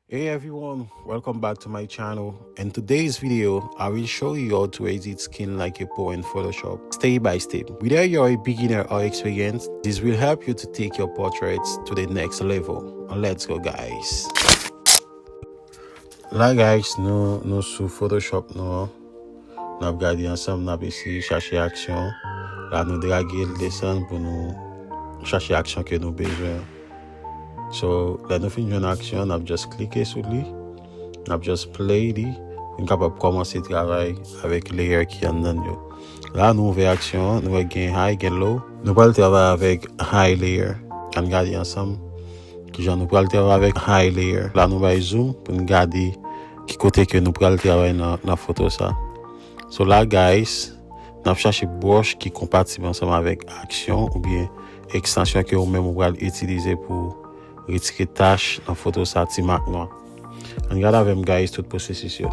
Hey everyone, welcome back to my channel. In today's video, I will show you how to edit skin like a pro in Photoshop, step by step. Whether you're a beginner or experienced, this will help you to take your portraits to the next level. Let's go guys. Là guys, nous sur Photoshop nous regardé ensemble, nous ici chercher action. Là nous draguer le dessin pour nous chercher action que nous besoin. So, là nous finissons une action, nous just cliquer sur lui. N'a just play li, on capable commencer travail avec layer qui en dedans yo. Là nous ouvrir action, nous gain high, gain low. Nous allons travailler avec high layer. On regarde ensemble. Kijan nous allons travailler avec high layer. Là nous va zoom pour regarder qui côté que nous allons travailler dans la photo ça. So là guys, nous chercher brush qui compatible ensemble avec action ou bien extension que vous même vous allez utiliser pour retirer tâche dans photo ça ti marque noir. And gotta have them guys tout processus yo.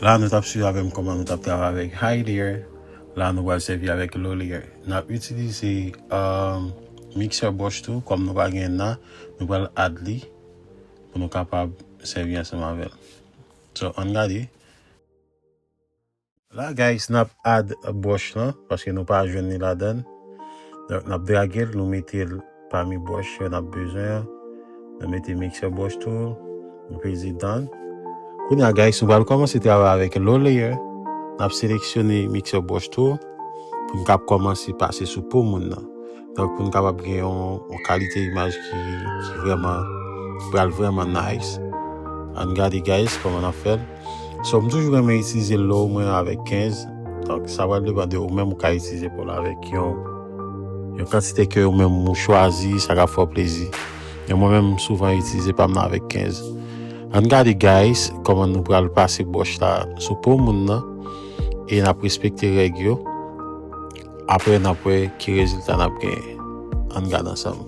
Là, nous avons suivi avec comment nous avons travaillé avec high layer. Là, nous allons servir avec low layer. Nous avons utilisé mixer brush tout, comme nous allons là, nous allons add li pour nous capables de servir ensemble avec. So, on regarde. La guys, nap add brush là, parce que nous pas joindre la donne. Donc nap draguer, nous mettons parmi brush que n'a besoin. Nous mettons mixer brush tool, nous pesons dedans. Kounya guys, nous allons commencer à travailler avec low layer. Nap sélectionner mixer brush tool pour nous commencer à passer sous peau moun là. Donc pour nous capable gagner une qualité image qui vraiment nice. And regardez guys comment on a fait. So, je toujours aimé utiliser l'eau moins avec 15. Donc, ça va dépendre de vous même qu'à utiliser pour avec une quantité que vous même choisi, ça va faire plaisir. Et moi-même, souvent, utiliser pas mal avec 15. And regardez, guys, comment nous pourrons passer broche là sur pour moun là. Et nous respecter les règles. Après, qui résultat nous gagné. On regarde ensemble.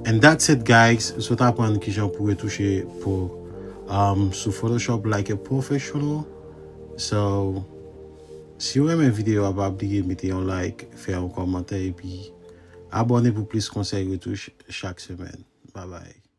And that's it, guys. So t'apprendre kijan pour retoucher pour sous Photoshop like a professional. So si vous aimez la vidéo, pas oublier mettez un like, faire un commentaire et puis abonnez pour plus conseils retouche chaque semaine. Bye bye.